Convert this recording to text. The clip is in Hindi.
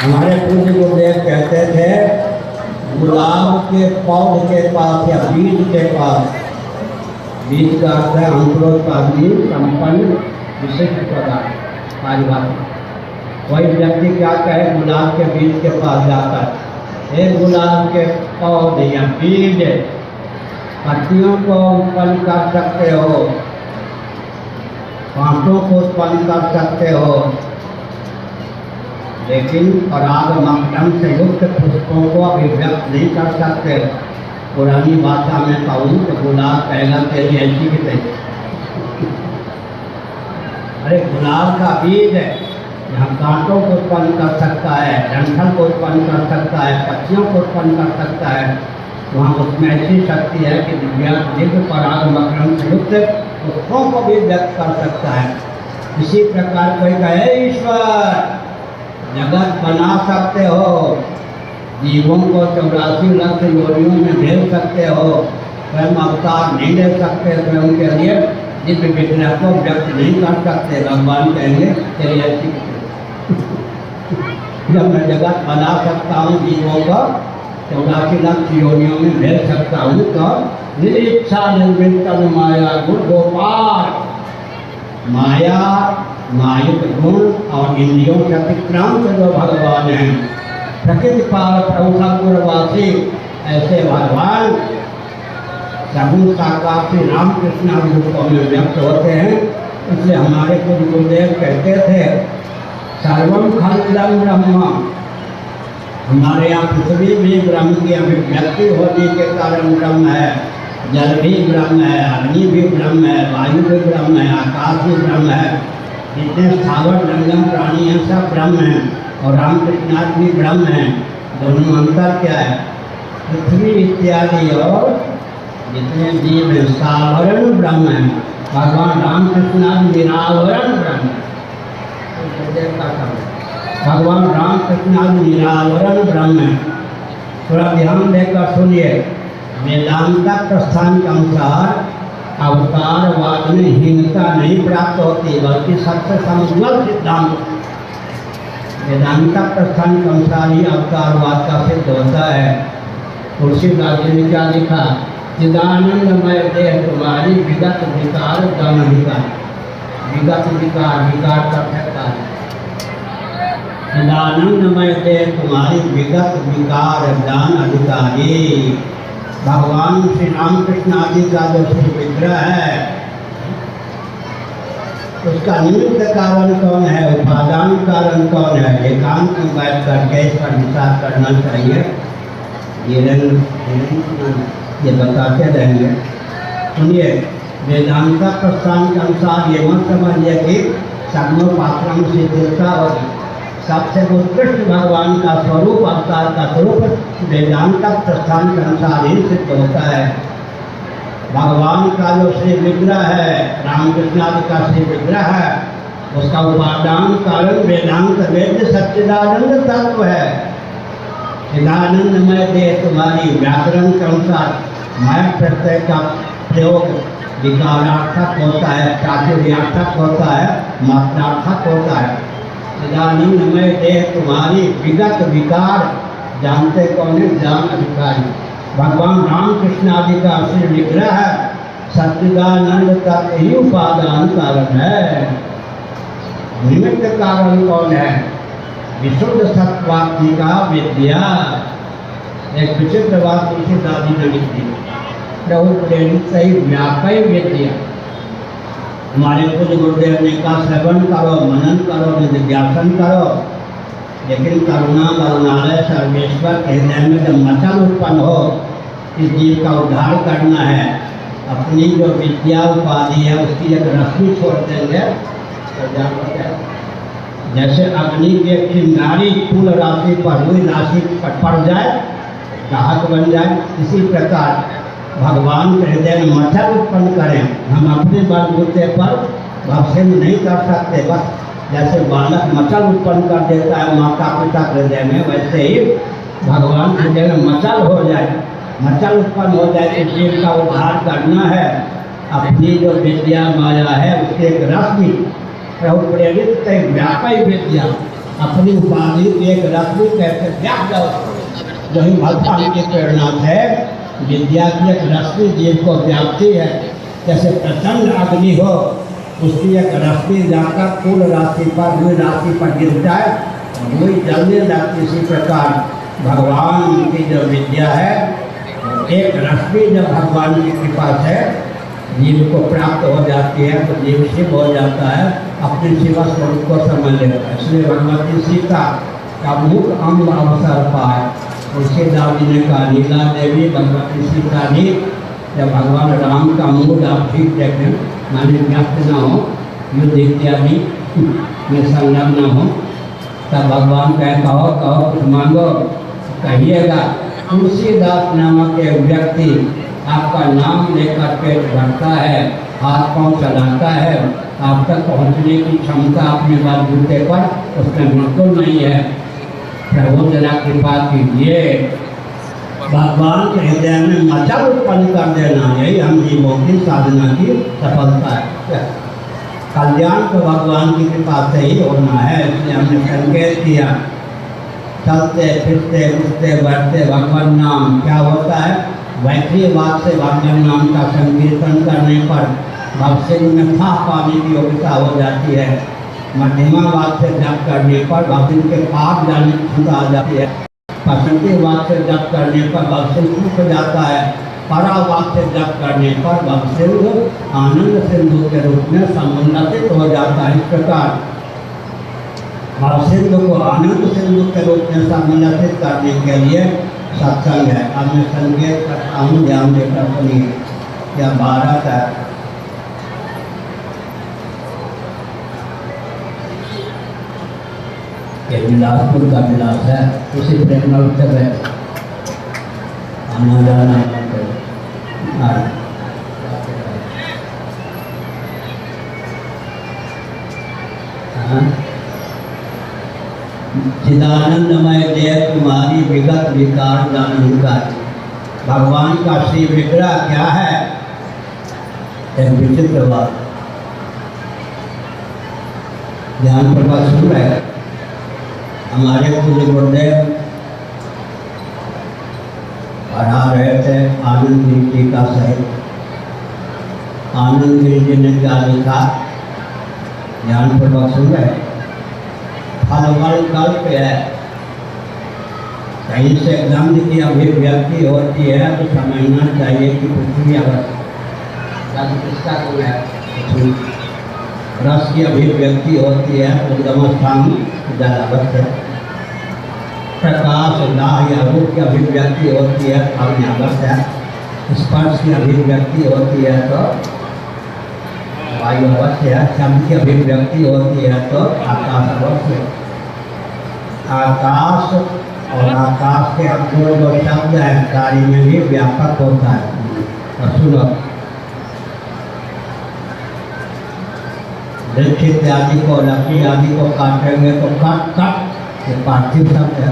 हमारे पूज्य गुरुदेव कहते थे, गुलाब के पौध के पास या बीज के पास, बीज का अर्थ है अंकुरोत्पादनी संपन्न विशिष्ट पदार्थ पारिभाषिक। कोई व्यक्ति क्या कहे, गुलाब के बीज के पास जाता है, एक गुलाब के पौधे या बीज पत्तियों को उत्पन्न कर सकते हो, कांटों को उत्पन्न कर सकते हो, लेकिन पराग मकरम से युक्त पुष्पों को अभिव्यक्त नहीं कर सकते। पुरानी भाषा में कहूँ तो गुलाब कहेगा तेरी ऐसी की तैसी। अरे गुलाब का बीज है, यहाँ कांटों को उत्पन्न कर सकता है, डंठल को उत्पन्न कर सकता है, पत्तियों को उत्पन्न कर सकता है, वहाँ उसमें ऐसी शक्ति है कि दिव्य पराग मकरम से युक्त पुष्पों को भी व्यक्त कर सकता है। इसी प्रकार कोई कहे ईश्वर जगत बना सकते हो, जीवों को 84 लाख योनियों में भेज सकते हो, स्वयं अवतार नहीं ले सकते, स्वयं के लिए दिव्य विग्रह को व्यक्त नहीं कर सकते। भगवान कहेंगे तेरी ऐसी जब मैं जगत बना सकता हूँ, जीवों को 84 लाख योनियों में भेज सकता हूँ, तो निरीक्षा निर्मित माया गुण गोपाल, माया मायुक गुण और इंद्रियों के अतिक्रांत जो भगवान हैं, प्रकृति पाल प्रभुवासी, ऐसे भगवान सगुण साकार श्री रामकृष्ण रूपों में व्यक्त होते हैं। इसलिए हमारे कुछ गुरुदेव कहते थे, सर्वम खलम ब्रह्म, हमारे यहाँ पृथ्वी भी ब्रह्म की अभिव्यक्ति होने के कारण ब्रह्म है, जल भी ब्रह्म है, अग्नि भी ब्रह्म है, वायु भी ब्रह्म है, आकाश भी ब्रह्म है, जितने स्थावर जंगम प्राणी हैं सब ब्रह्म हैं, और रामकृष्णाथ भी ब्रह्म हैं। दोनों अंतर क्या है, पृथ्वी इत्यादि और जितने जीव हैं सावरण ब्रह्म है, भगवान रामकृष्णाथ निरावरण ब्रह्म है। भगवान रामकृष्णाथ निरावरण ब्रह्म है। थोड़ा ध्यान देकर सुनिए, वेदांत प्रस्थान के अनुसार अवतारवाद में हीनता नहीं प्राप्त होती, बल्कि सबसे समझल सिद्धांत वेदांत प्रस्थान के अनुसार ही अवतारवाद का सिद्ध होता है। तुलसीदास जी ने क्या लिखा, चिदानंदमय देह तुम्हारी विगत विकार ज्ञान अधिकार, विगत विकार विकार कर सकता है, चिदानंदमय देह तुम्हारी विगत विकार ज्ञान अधिकारी। भगवान श्री रामकृष्ण आदि का जो श्री विग्रह है, उसका निमित्त कारण कौन है, उपादान कारण कौन है, एकांत में बैठ करके इस पर विचार करना चाहिए। ये बताते रहेंगे। सुनिए, वेदांत प्रस्थान के अनुसार ये मत समझिए कि सगुणोपाश्रम सिद्धता होगी, सबसे उत्कृष्ट भगवान का स्वरूप अवतार का स्वरूप वेदांत प्रस्थान के अनुसार ही सिद्ध होता है। भगवान का जो श्री विग्रह है, रामकृष्णादि का श्री विग्रह है, उसका उपादान कारण वेदांत वेद सच्चिदानंद तत्व है। चिदानंदमय देह तुम्हारी, व्याकरण के अनुसार मय प्रत्यय का प्रयोग विकारार्थक होता है, चातुर्यार्थक होता है, मात्रार्थक होता है। चिदानंदमय देह तुम्हारी विगत विकार, जानते कौन है, ज्ञान अधिकारी। भगवान रामकृष्ण आदि का श्री विग्रह है, सच्चिदानंद का यही उपादान कारण है। निमित्त कारण कौन है, विशुद्ध सत्वात्मिका विद्या। एक विचित्र बात तुलसीदास जी ने लिखी, प्रभु प्रेरित सही व्यापक विद्या। हमारे कुछ गुरुदेव ने कहा श्रवण करो, मनन करो, निधिध्यासन करो, लेकिन करुणा करुणालय सर्वेश्वर के हृदय में जब मचल उत्पन्न हो, इस जीव का उद्धार करना है, अपनी जो विद्या उपाधि है उसकी एक रश्मि छोड़ देंगे तो जान, जैसे अग्नि के चिंगारी फूल राशि पर हुई राशि पड़ जाए, दाहक बन जाए, इसी प्रकार भगवान के हृदय में मच्छर उत्पन्न करें। हम अपने बलबूते पर भवसिंह नहीं कर सकते, बस जैसे बालक मच्छर उत्पन्न कर देता है माता पिता के हृदय में, वैसे ही भगवान के हृदय में मच्छर हो जाए, मच्छर उत्पन्न हो जाए तो जीव का उद्धार करना है। अपनी जो विद्या माया है उसके एक रश्मि प्रभु प्रेरित व्यापक विद्या, अपनी उपाधि एक रश्मि कैसे व्याप्त हो, वही भगवान की प्रेरणा है। विद्या की एक रश्मि जीव को व्याप्ति है, जैसे प्रचंड अग्नि हो, उसकी एक रश्मि जाकर फूल राशि पर रुई राशि पर गिर जाए, रुई जलने लगती। इसी प्रकार भगवान की जो विद्या है, एक रश्मि जब भगवान की कृपा से जीव को प्राप्त हो जाती है तो जीव शिव हो जाता है, अपने शिवा स्वरूप को समझ लेता है। इसलिए भगवती सीता का मुख अंग अवसर पाए। उसके दादी ने कहा, लीला देवी भगवती सीता जी, जब भगवान राम का मूड आप ठीक देखें, माने व्यक्त न हो, युद्ध इत्यादि में संलग्न हो, तब भगवान कहे कहो कहो कुछ मांगो, कहिएगा। तुलसीदास नामक एक व्यक्ति आपका नाम लेकर पेट भरता है, हाथ पांव चलाता है, आप तक पहुंचने की क्षमता अपने बलबूते पर उसमें बिल्कुल नहीं है। प्रभु जरा कृपा कीजिए, भगवान के हृदय में मचल उत्पन्न कर देना, यही हम जीवों की साधना की सफलता है। कल्याण तो भगवान की कृपा से ही होना है। इसलिए हमने संकेत किया, चलते फिरते उठते बैठते भगवान नाम क्या होता है। वैसे बात से भगवान नाम का संकीर्तन करने पर भक्ति में था पाने की योग्यता हो जाती है। मध्यमा बात से जप करने पर भक्ति के पाप जाने की क्षमता आ जाती है। पसंदी बात से जप करने पर भक्ति सूख जाता है। परा बात से जप करने पर भक्ति आनंद सिंधु के रूप में संबंधित हो जाता है। इस प्रकार सिंधु को आनंद सिंधु के रूप में सम्मिलित करने के लिए सत्संग है। अब मैं संकेत करता हूँ, ध्यान देकर सुनिए। क्या भारत है, ये बिलासपुर का विलास है, उसी प्रेम उत्सव है, आना जाना चिदानंदमय देव तुम्हारी विगत विकार जानकारी। भगवान का श्री विग्रह क्या है, एक विचित्र बात। ध्यान प्रकाश सुन रहे, हमारे पूज्य गुरुदेव पढ़ा रहे थे आनंद गिरी जी का सहित। आनंद गिरी जी ने क्या लिखा, ध्यान प्रकाश सुन रहे। फल कल्प है, कहीं से गंध की अभिव्यक्ति होती है तो समझना चाहिए कि पृथ्वी अवस्था किसका गुण है। रस की अभिव्यक्ति होती है तो गमस्थान जलावत है। प्रकाश दाह या रूप की अभिव्यक्ति होती है तो अग्नियावत है। स्पर्श की अभिव्यक्ति होती है तो वायु अवश्य है। शब्द की अभिव्यक्ति होती है तो आकाश अवश्य। आकाश और आकाश के अंदर जो शब्द है कार्य में भी व्यापक होता है। और सुनो, वृक्ष इत्यादि को लकड़ी आदि को काटेंगे तो कट कट ये पार्थिव शब्द है।